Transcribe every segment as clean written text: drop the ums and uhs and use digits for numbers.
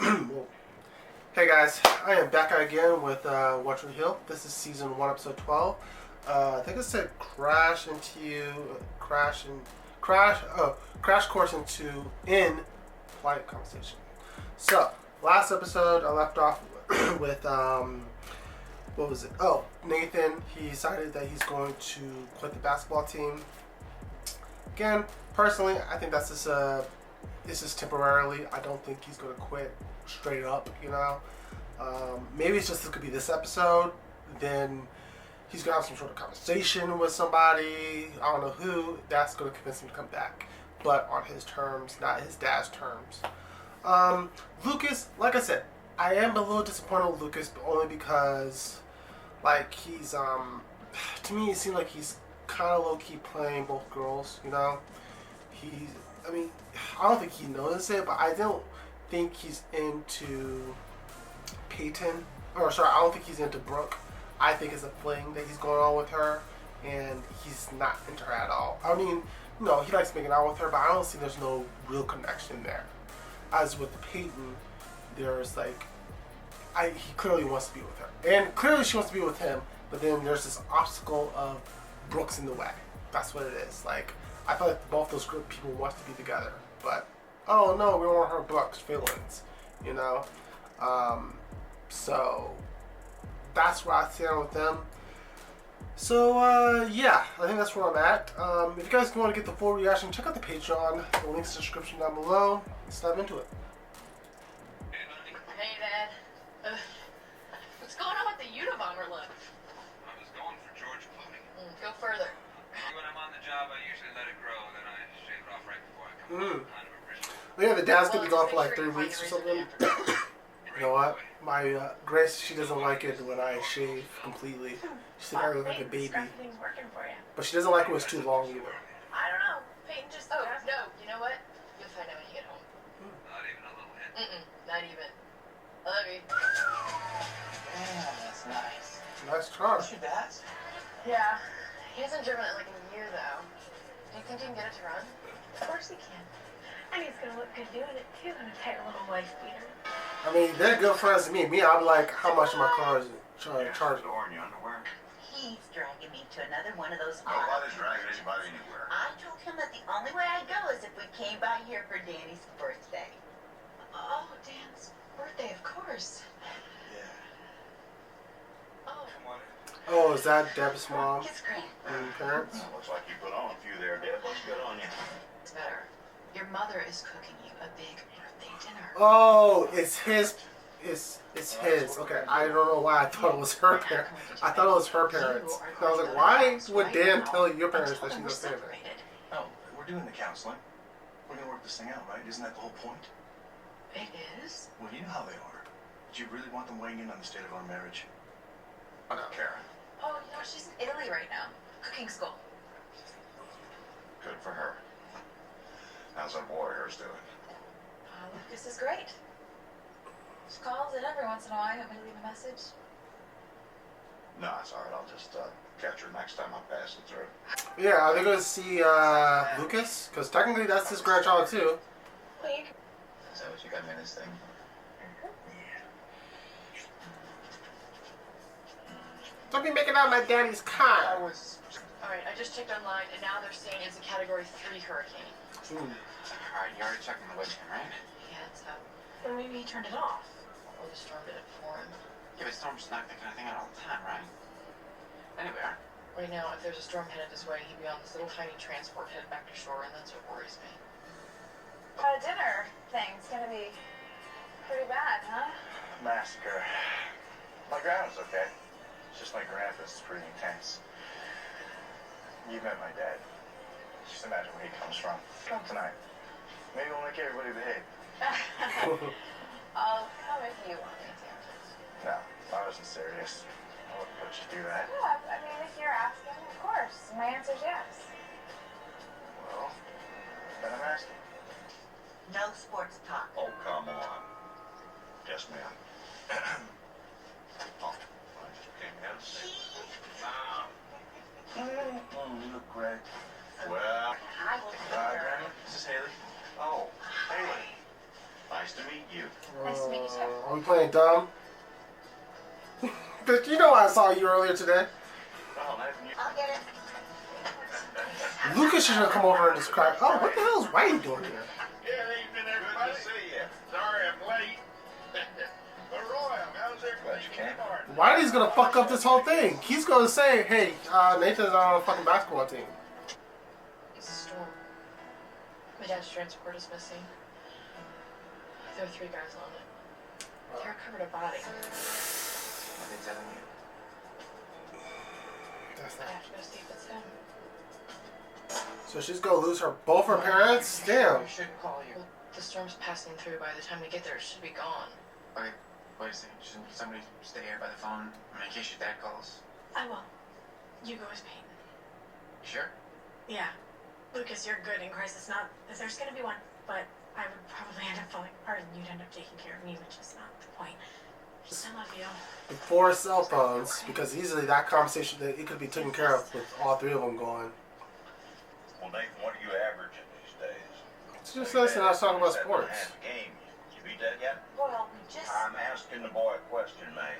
Hey guys, I am back again with One Tree Hill. This is season 1, episode 12. I think it said crash course into in polite conversation. So last episode I left off with what was it? Oh, Nathan. He decided that he's going to quit the basketball team. Again, personally, I think that's just this is temporarily. I don't think he's going to quit straight up, you know. Maybe it's just this could be this episode. Then he's going to have some sort of conversation with somebody. I don't know who. That's going to convince him to come back. But on his terms, not his dad's terms. Lucas, like I said, I am a little disappointed with Lucas, but only because, like, he's, to me, it seems like he's kind of low-key playing both girls, you know? I don't think he noticed it, but I don't think he's into Peyton. I don't think he's into Brooke. I think it's a fling that he's going on with her, and he's not into her at all. I mean, you know, he likes making out with her, but I don't see there's no real connection there. As with Peyton, there's like, he clearly wants to be with her, and clearly she wants to be with him, but then there's this obstacle of Brooke's in the way. That's what it is. Like, I feel like both those group of people want to be together, but oh no, we don't want her Brooke's feelings, you know. So that's where I stand with them. So yeah, I think that's where I'm at. If you guys want to get the full reaction, check out the Patreon. The link's in the description down below. Let's dive into it. Hey, Dad. What's going on with the Unabomber look? I was going for George Clooney. Go further. When I'm on the job, I usually let it grow, then I shave it off right before I come home. Kind of original. Yeah, the dad's gonna be gone for like 3 weeks or something. You know what? My Grace, she doesn't like it when I shave completely. She thinks I look like a baby. Working for you. But she doesn't like it when it's too long either. I don't know. Peyton just. Oh no. You know what? You'll find out when you get home. Not even a little hint. Not even. I love you. Yeah, that's nice. Nice car. What's your dad's? Yeah. He hasn't driven it like in a year though. Do you think he can get it to run? Of course he can. And he's gonna look good doing it too in a tight little wife beater. I mean, they're good friends to me. I'd be like, how much my car is charging? Or in your underwear. He's dragging me to another one of those Nobody's dragging anybody anywhere. I told him that the only way I'd go is if we came by here for Danny's birthday. Oh, Dan's birthday, of course. Yeah. Oh. Come on in. Oh, is that Deb's mom It's great. and parents? Looks like you put on a few there, Deb. Looks good on you. It's better. Your mother is cooking you a big birthday dinner. Oh, it's his. It's his. Okay, I don't know why I thought it was her parents. I thought it was her parents. And I was like, why would Dan tell your parents that she's We're not staying there? separated. Oh, we're doing the counseling. We're gonna work this thing out, right? Isn't that the whole point? It is? Well, you know how they are. Do you really want them weighing in on the state of our marriage? I got Karen. Oh, you know, she's in Italy right now. Cooking school. Good for her. How's our boy hers doing? Lucas is great. She calls in every once in a while. You want me to leave a message? No, it's alright. I'll just catch her next time I'm passing through. Yeah, are they going to see Lucas? Because technically that's his grandchild too. Well, you can. Is that what you got me this thing? Don't be making out my daddy's car. Alright, I just checked online, and now they're saying it's a Category 3 hurricane. Alright, you already checked on the website, right? Yeah, it's up. Well, maybe he turned it off. Or the storm did it for him. Yeah, but storms knock that kind of thing out all the time, right? Anywhere. Right now, if there's a storm headed this way, he'd be on this little tiny transport headed back to shore, and that's what worries me. Dinner thing's gonna be pretty bad, huh? Massacre. My grandma's okay. It's just my grandpa's pretty intense. You met my dad. Just imagine where he comes from. Come tonight. Maybe we'll make everybody behave. I'll come if you want me to. No, I wasn't serious. I wouldn't put you through that. Yeah, I mean, if you're asking, of course. My answer's yes. Well, then I'm asking. No sports talk. Oh, come on. Yes, ma'am. Oh, I just came in to say, You look great. well, I will Grandma, this is Haley. oh, Haley. Nice to meet you. Nice to meet you, too. Are we playing dumb? Bitch, you know I saw you earlier today. Well, Nathan, you... I'll get it. Lucas should have come over and just cried. Oh, what the hell is Whitey doing here? Yeah, evening, everybody. Good to see you. Sorry I'm late. But Roy, how's everything in the garden? Whitey's gonna fuck up this whole thing. He's gonna say, hey, Nathan's not on a fucking basketball team. It's a storm. My dad's transport is missing. There are 3 guys on it. They recovered a body. What are they telling you? That's I not. have to go see if it's him. So she's gonna lose both her parents? Damn. You should call you. Well, the storm's passing through. By the time we get there, it should be gone. Okay, wait a second. Shouldn't somebody stay here by the phone in case your dad calls? I will. You go as Peyton. You sure? Yeah. Lucas, you're good in crisis. Not that there's gonna be one, but I would probably end up falling apart and you'd end up taking care of me, which is not the point. Just I love you. Before cell phones, because easily that conversation, it could be taken care of with all 3 of them going. Well, Nathan, what are you averaging these days? It's just listen, I was talking about sports. Game. You beat that yet? Well, we just... I'm asking the boy a question, May.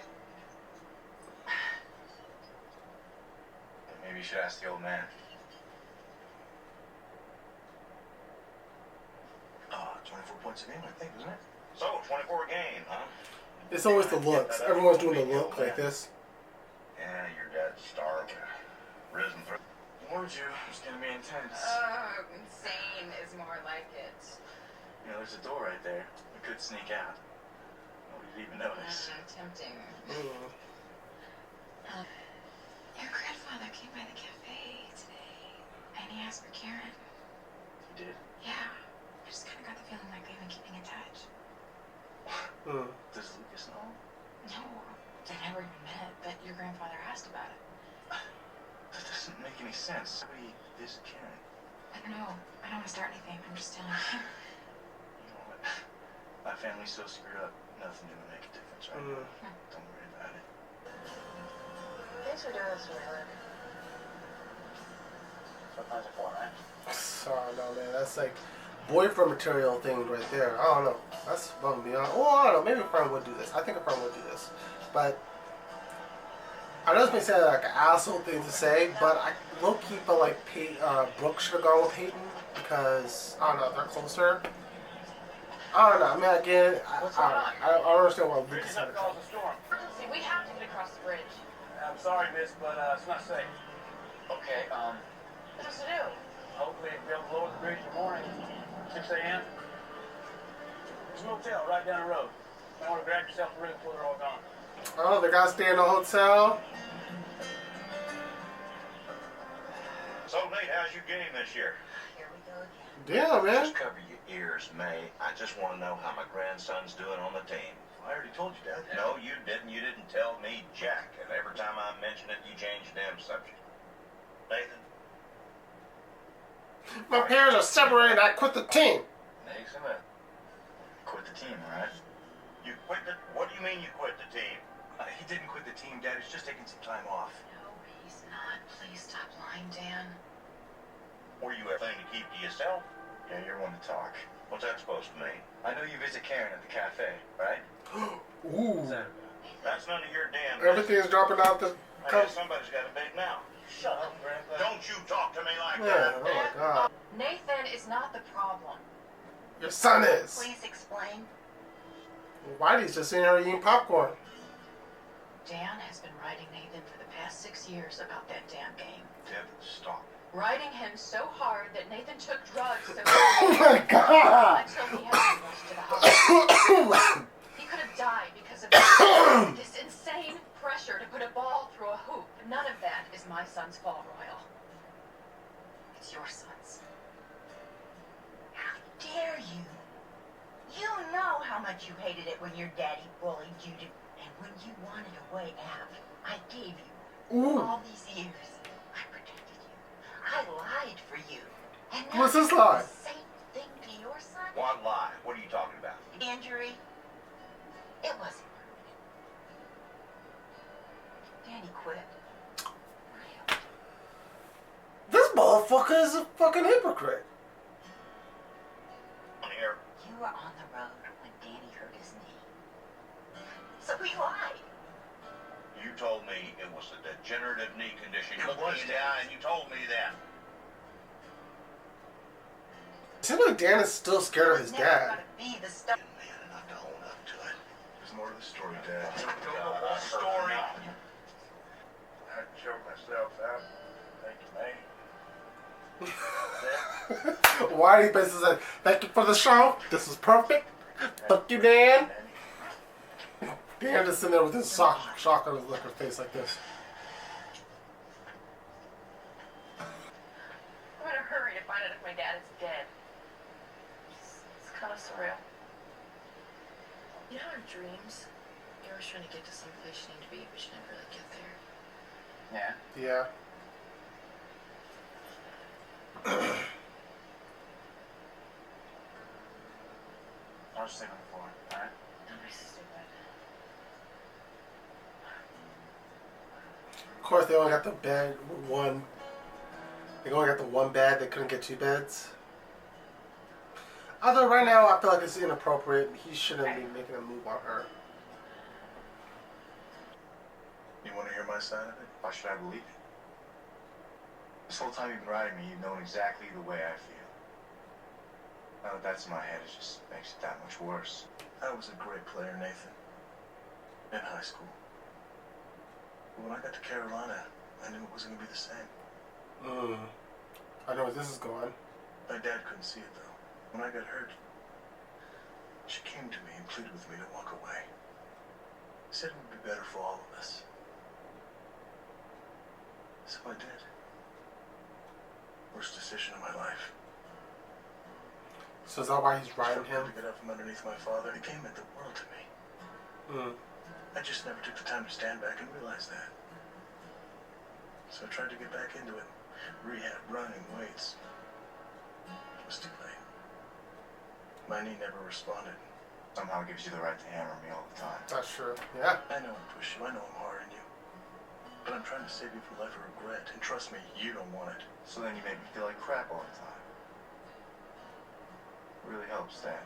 Maybe you should ask the old man. Oh, 24 points a game, I think, isn't it? So, 24 a game, huh? It's always the looks. Everyone's doing the look like this. Yeah, your dad's starving. Risen through. Warned you, it's gonna be intense. Insane is more like it. You know, there's a door right there. We could sneak out. Nobody'd even notice. Tempting. Mm. Your grandfather came by the cafe today, and he asked for Karen. You did? Yeah. I just kind of got the feeling like we've been keeping in touch. Mm. Does Lucas know? No, they never even met, but your grandfather asked about it. That doesn't make any sense. Why would he visit Karen? I don't know. I don't want to start anything. I'm just telling you. You know what? My family's so screwed up, nothing gonna make a difference right now. Don't worry about it. Thanks for doing this to me, Luke. Sometimes it's for, right? Oh no, man, that's like boyfriend material thing right there. I don't know. That's above and beyond. Oh, I don't know. Maybe a friend would do this. I think a friend would do this, but I know it's been said like an asshole thing to say, but I low key feel like Brooke should have gone with Peyton because I don't know, they're closer. I don't know. I mean, again, I don't understand why Lucas had to come. See, we have to get across the bridge. I'm sorry, miss, but it's not safe. Okay, What else to do? Hopefully you'll be able to lower the bridge in the morning, 6 a.m. There's a motel right down the road. You want to grab yourself a room before they're all gone. Oh, they gotta stay in the hotel. So, Nate, how's your game this year? Here we go again. Damn, man. Just cover your ears, May. I just want to know how my grandson's doing on the team. I already told you, Dad. No, you didn't. You didn't tell me jack. And every time I mention it, you change the damn subject. Nathan? My parents are separated. I quit the team. Nate's gonna quit the team, alright? You quit the... What do you mean you quit the team? He didn't quit the team, Dad. He's just taking some time off. No, he's not. Please stop lying, Dan. Were you everything to keep to yourself? Yeah, you're one to talk. What's that supposed to mean? I know you visit Karen at the cafe, right? Ooh. That's none of your damn business. Everything is dropping out the. I guess somebody's got a big mouth. Shut up, Grandpa. Don't you talk to me like Man, that. oh my god. Nathan is not the problem. Your son is. Please explain. Whitey's just sitting here eating popcorn. Dan has been writing Nathan for the past 6 years about that damn game. Devin, stop. Writing him so hard that Nathan took drugs so Oh my god. until he had to be rushed to the hospital. He could have died because of this insane pressure to put a ball through a hoop. None of that is my son's fault, Royal. It's your son's. How dare you? You know how much you hated it when your daddy bullied you to... And when you wanted a way out, I gave you. Ooh. All these years, I protected you. I lied for you. And now What's this you do lie? the same thing to your son. What lie? What are you talking about? Injury. It wasn't permanent. Danny quit. This motherfucker is a fucking hypocrite. On here. You were on the road when So he lied. You told me it was a degenerative knee condition. You It looked me was, in the eye and you told me that. It seems like Dan is still scared of his Never dad. gonna be the stuff. Man enough to own up to it. There's more to the story, Dad. Don't know the whole story. I choked myself out. Thank you, man. Why are you basically like, thank you for the show. This was perfect. Fuck you, Dan. Dan just sitting there with his shock on his look on his face like this. I'm in a hurry to find out if my dad is dead. It's kind of surreal. You know, in dreams, you're always trying to get to some place you need to be, but you never really get there. Yeah. Yeah. I'll just sleep on the floor, alright? Don't be stupid. Of course, they only got the bed one. They only got the one bed. They couldn't get two beds. Although right now, I feel like it's inappropriate. He shouldn't be making a move on her. You want to hear my side of it? Why should I believe it? This whole time you've been writing me, you've known exactly the way I feel. Now that that's in my head, it just makes it that much worse. I was a great player, Nathan. In high school. But when I got to Carolina, I knew it wasn't going to be the same. I know where this is going. My dad couldn't see it, though. When I got hurt, she came to me and pleaded with me to walk away. Said it would be better for all of us. So I did. Worst decision of my life. So is that why he's riding him? To get out from underneath my father, it came meant the world to me. I just never took the time to stand back and realize that. So I tried to get back into it. Rehab, running, weights. It was too late. My knee never responded. Somehow it gives you the right to hammer me all the time. That's true. Yeah. I know I'm pushing you, I know I'm hard on you. But I'm trying to save you from life of regret, and trust me, you don't want it. So then you make me feel like crap all the time. It really helps, Dad.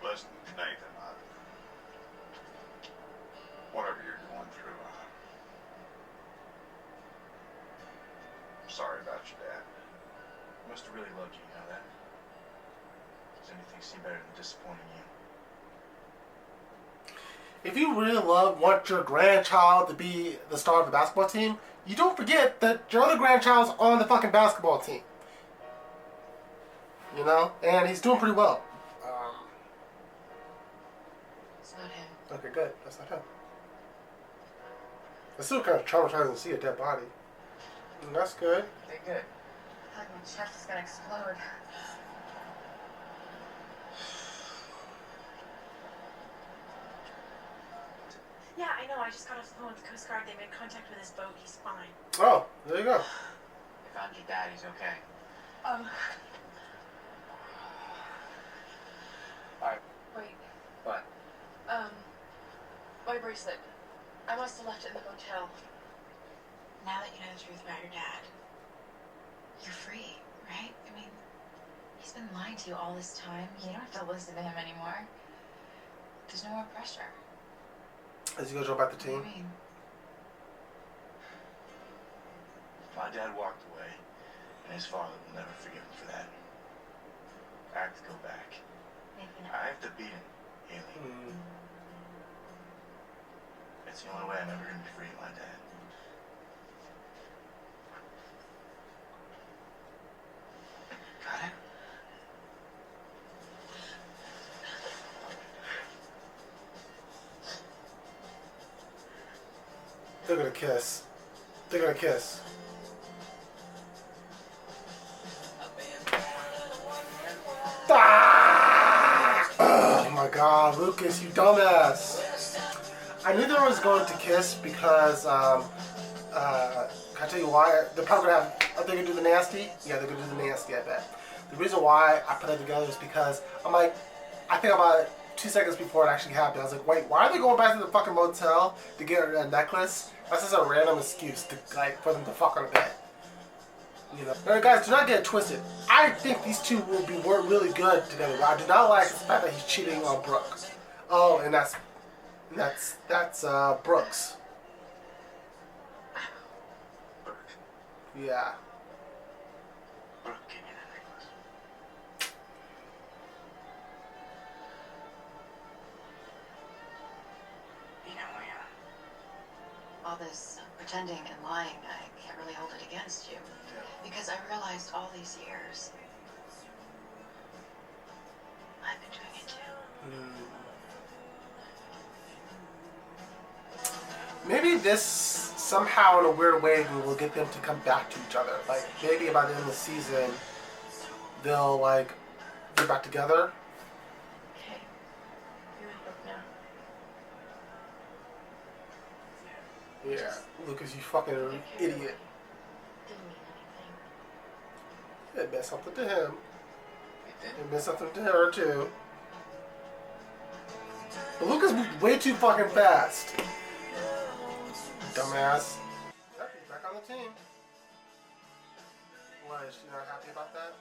Listen, Nathan, whatever you're going through, I'm sorry about your dad. I must have really loved you, you know that? Does anything seem better than disappointing you? If you really want your grandchild to be the star of the basketball team, you don't forget that your other grandchild's on the fucking basketball team. You know? And he's doing pretty well. It's not him. Okay, good. That's not him. It's still kind of traumatizing to see a dead body. And that's good. Okay, good. I feel like my chest is gonna explode. Yeah, I know. I just got off the phone with the Coast Guard. They made contact with his boat. He's fine. Oh, there you go. They found your dad, he's okay. Wait. What? My bracelet. I must have left it in the motel. Now that you know the truth about your dad, you're free, right? I mean, he's been lying to you all this time. You don't have to listen to him anymore. There's no more pressure. As you go jump out the What do team. you mean? My dad walked away, and his father will never forgive him for that. I have to go back. Nathan, I have to beat him, Haley. It's the only way I'm ever going to be free of my dad. Got it? They're gonna kiss. They're gonna kiss. Ah! Oh my god, Lucas, you dumbass. I knew they was going to kiss because, can I tell you why? They're probably gonna have, are they gonna do the nasty? Yeah, they're gonna do the nasty, I bet. The reason why I put it together is because I'm like, I think about it 2 seconds before it actually happened. I was like, wait, why are they going back to the fucking motel to get a necklace? That's just a random excuse to, like, for them to fuck on a bed. You know? Now, guys, do not get it twisted. I think these two will be really good together. I do not like the fact that he's cheating on Brooke. Oh, and that's Brooks. Brooke. Yeah. Brooke gave me that necklace. You know, All this pretending and lying, I can't really hold it against you. Because I realized all these years, I've been doing it too. Maybe this somehow in a weird way will get them to come back to each other. Like maybe by the end of the season, they'll like get back together. Okay. You're with Brooke now. Yeah, Lucas, you fucking idiot. Didn't mean anything. It meant something to him. it did. It meant something to her too. But Lucas moved way too fucking fast. Dumbass. Yep, he's back on the team. Why, is she not happy about that?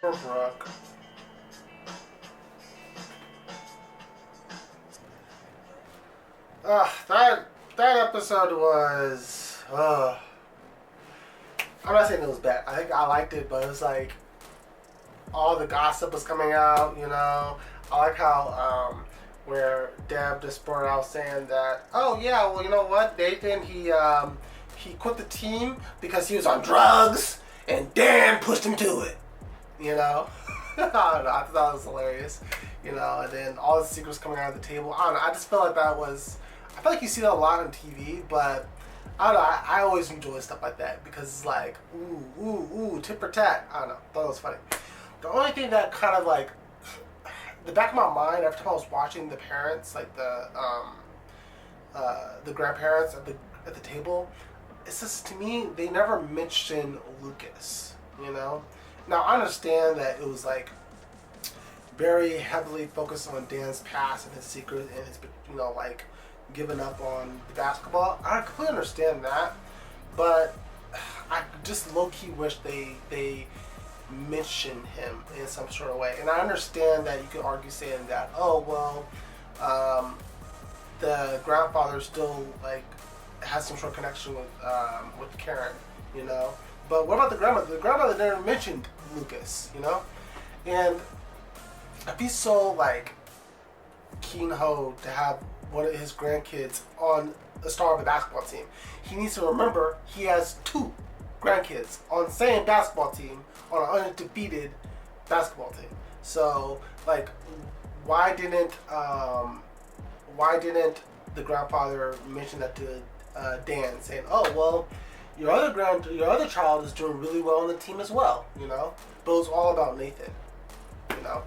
Poor Brooke. That episode was. I'm not saying it was bad. I think I liked it, but it was like all the gossip was coming out. You know, I like how where Deb just brought out saying that. Oh yeah, well you know what, Nathan he quit the team because he was on drugs and Dan pushed him to it. You know, I don't know. I thought that was hilarious. You know, and then all the secrets coming out of the table. I don't know. I just felt like that was. I feel like you see that a lot on TV, but I don't know. I always enjoy stuff like that because it's like ooh, tit for tat. I don't know. Thought it was funny. The only thing that kind of like the back of my mind every time I was watching the parents, like the grandparents at the table, it's just to me they never mention Lucas. You know. Now I understand that it was like very heavily focused on Dan's past and his secret and his like giving up on the basketball. I completely understand that, but I just low key wish they mention him in some sort of way. And I understand that you could argue saying that the grandfather still like has some sort of connection with Karen, you know. But what about the grandmother? The grandmother never mentioned Lucas, you know? And I'd be so, like, keen-ho to have one of his grandkids on the star of the basketball team. He needs to remember he has 2 grandkids on the same basketball team, on an undefeated basketball team. So, like, why didn't the grandfather mention that to Dan, saying, "Oh, well, your other child is doing really well on the team as well," you know? But it was all about Nathan, you know?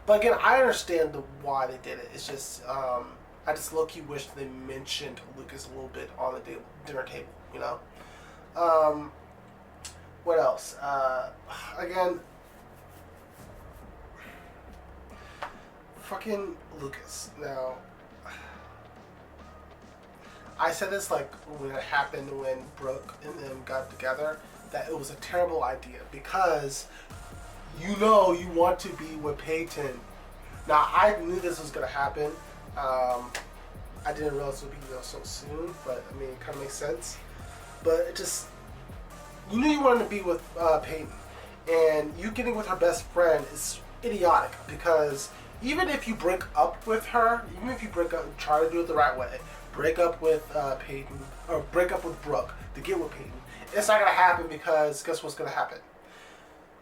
But again, I understand why they did it. It's just, I just low-key wish they mentioned Lucas a little bit on the dinner table, you know? What else? Again, fucking Lucas. Now, I said this like when it happened when Brooke and them got together, that it was a terrible idea because you know you want to be with Peyton. Now I knew this was gonna happen. I didn't realize it would be so soon, but I mean it kind of makes sense. But it just you knew you wanted to be with Peyton, and you getting with her best friend is idiotic because even if you break up with her, even if you break up, try to do it the right way. Break up with Peyton, or break up with Brooke to get with Peyton. It's not gonna happen because guess what's gonna happen?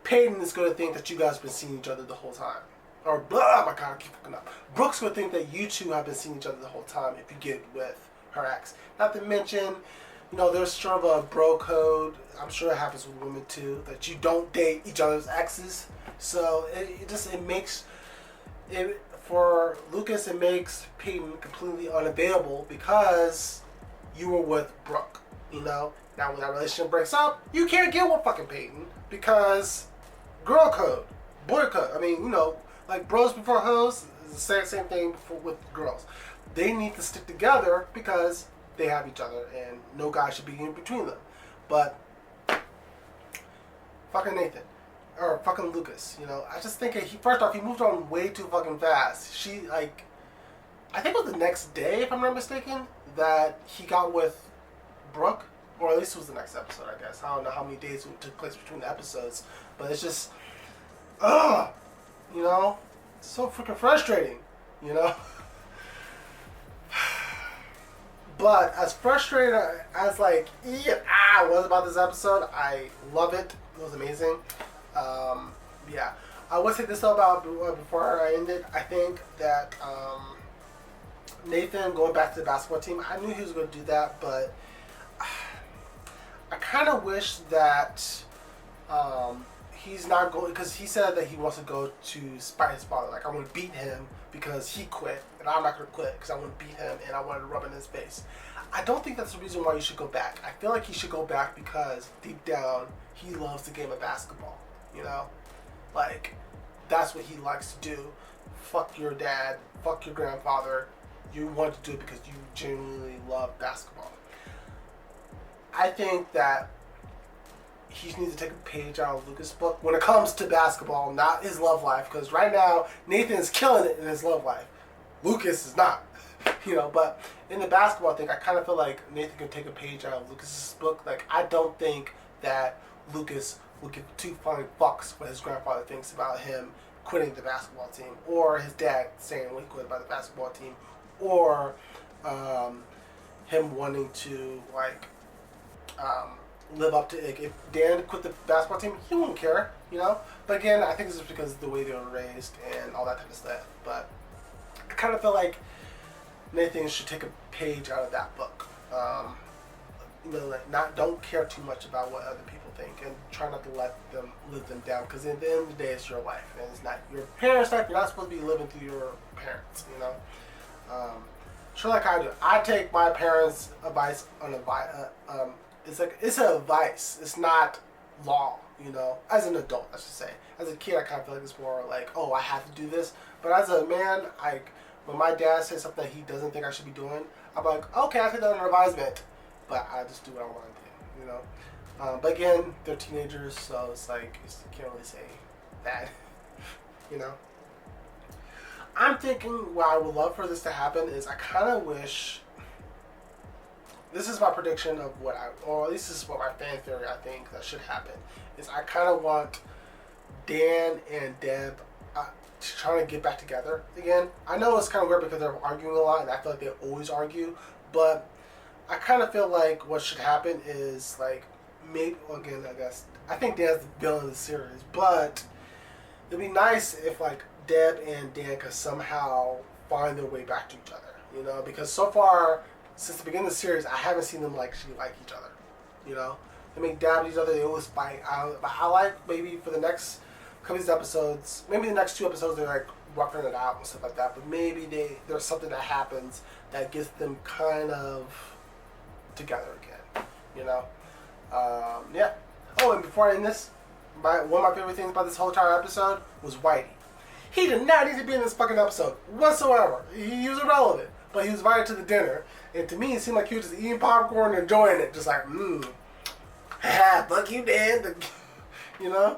Peyton is gonna think that you guys have been seeing each other the whole time. Or blah, oh my god, I keep fucking up. Brooke's gonna think that you two have been seeing each other the whole time if you get with her ex. Not to mention, you know, there's sort of a bro code. I'm sure it happens with women too, that you don't date each other's exes. So it makes it. For Lucas, it makes Peyton completely unavailable because you were with Brooke, you know? Now, when that relationship breaks up, you can't get with fucking Peyton because girl code, boy code. I mean, you know, like bros before hoes, is the same thing with girls. They need to stick together because they have each other and no guy should be in between them. but fucking Nathan. Or fucking Lucas, you know. I just think first off, he moved on way too fucking fast. She, like, I think it was the next day, if I'm not mistaken, that he got with Brooke. Or at least it was the next episode, I guess. I don't know how many days it took place between the episodes. But it's just, you know, so freaking frustrating, you know. But as frustrated as, like, I was about this episode, I love it. It was amazing. Yeah. I would say this though about before I end it. I think that Nathan going back to the basketball team, I knew he was going to do that, but I kind of wish that he's not going, because he said that he wants to go to spite his father. Like, I want to beat him because he quit, and I'm not going to quit because I want to beat him and I want to rub in his face. I don't think that's the reason why you should go back. I feel like he should go back because deep down he loves the game of basketball. You know, like, that's what he likes to do. Fuck your dad, fuck your grandfather. You want to do it because you genuinely love basketball. I think that he needs to take a page out of Lucas' book when it comes to basketball, not his love life. Because right now, Nathan is killing it in his love life. Lucas is not. You know, but in the basketball thing, I kind of feel like Nathan can take a page out of Lucas' book. Like, I don't think that Lucas will give two flying fucks what his grandfather thinks about him quitting the basketball team, or his dad saying when he quit about the basketball team, or him wanting to, like, live up to, like, if Dan quit the basketball team, he won't care, you know. But again, I think it's just because of the way they were raised and all that type of stuff. But I kind of feel like Nathan should take a page out of that book. You know, like, don't care too much about what other people think, and try not to let them live them down, because at the end of the day, it's your life, and it's not your parents' life. You're not supposed to be living through your parents, you know. Sure, like I do. I take my parents' advice on it's an advice. It's not law, you know. As an adult, I should say. As a kid, I kind of feel like it's more like, oh, I have to do this. But as a man, when my dad says something that he doesn't think I should be doing, I'm like, okay, I take that under advisement. But I just do what I want to do, you know. But again, they're teenagers, so it's like, you can't really say that, you know. I'm thinking what I would love for this to happen is I kind of wish, this is my prediction of or at least this is what my fan theory I think that should happen, is I kind of want Dan and Deb trying to get back together again. I know it's kind of weird because they're arguing a lot, and I feel like they always argue, but I kind of feel like what should happen is, like, maybe, again, I guess, I think Dan's the villain of the series, but it'd be nice if, like, Deb and Dan could somehow find their way back to each other, you know, because so far, since the beginning of the series, I haven't seen them actually like each other, you know. They make dab at each other, they always fight. But I like, maybe for the next couple of these episodes, maybe the next 2 episodes, they're, like, roughing it out and stuff like that, but maybe there's something that happens that gets them kind of together again, you know. Yeah. Oh, and before I end this, one of my favorite things about this whole entire episode was Whitey. He did not need to be in this fucking episode whatsoever. He was irrelevant, but he was invited to the dinner, and to me, it seemed like he was just eating popcorn and enjoying it, just like, fuck you, Dan. You know,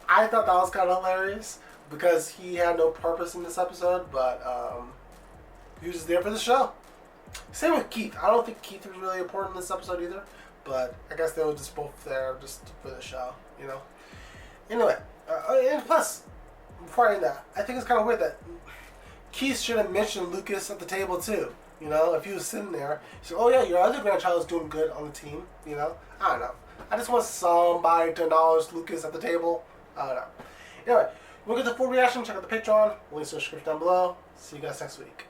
I thought that was kind of hilarious because he had no purpose in this episode, but he was just there for the show. Same with Keith. I don't think Keith was really important in this episode either, but I guess they were just both there just for the show, you know. Anyway, and plus, before I end that, I think it's kind of weird that Keith should have mentioned Lucas at the table too. You know, if he was sitting there, he said, "Oh yeah, your other grandchild is doing good on the team." You know, I don't know. I just want somebody to acknowledge Lucas at the table. I don't know. Anyway, we'll get the full reaction. Check out the Patreon. Links in the description down below. See you guys next week.